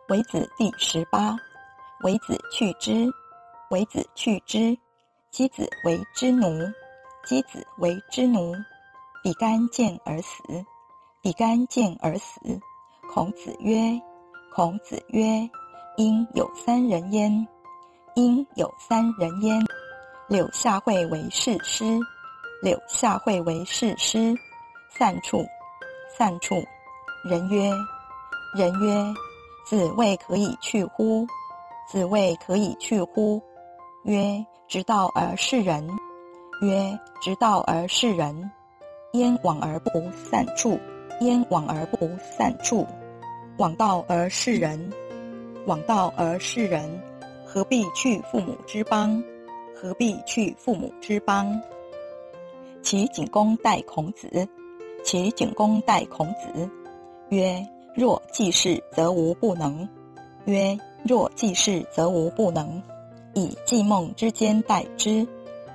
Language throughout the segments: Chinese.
为子第18。为子去之，为子去之。箕子为之奴，箕子为之奴。比干见而死，比干见而死。孔子曰：孔子曰，应有三人焉，应有三人焉。柳下惠为士师，柳下惠为士师。散处，散处。人曰，人曰，子谓可以去乎？子谓可以去乎？曰：直道而事人。曰：直道而事人。焉往而不散处，焉往而不散处。往道而事人，往道而事人。何必去父母之邦？何必去父母之邦？齐景公待孔子，齐景公待孔子。曰：若济世，则无不能。曰：若济世，则无不能。以季孟之间待之，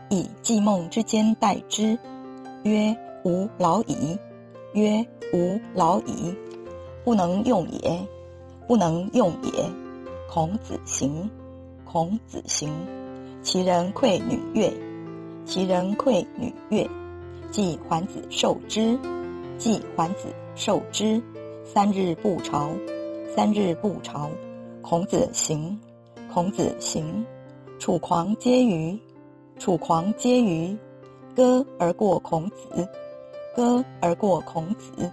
以季孟之间待之。曰：吾老矣。曰：吾老矣。不能用也，不能用也。孔子行，孔子行。其人馈女乐，其人馈女乐。季桓子受之，季桓子受之。3日不朝，3日不朝。孔子行，孔子行。楚狂皆舆，楚狂皆舆。歌而过孔子，歌而过孔子。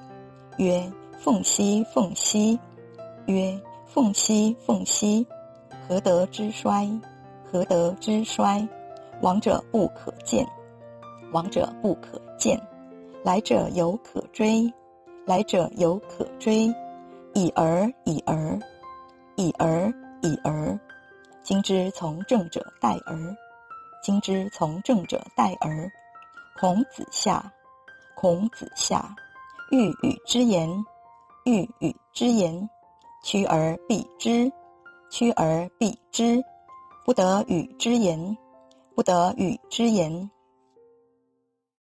曰：凤兮凤兮。曰：凤兮凤兮。何德之衰？何德之衰？往者不可谏，往者不可谏。来者犹可追，来者犹可追。已而已而，已而已而。今之从政者待而，今之从政者待而。孔子下，孔子下。欲与之言，欲与之言。趋而避之，趋而避之。不得与之言，不得与之言。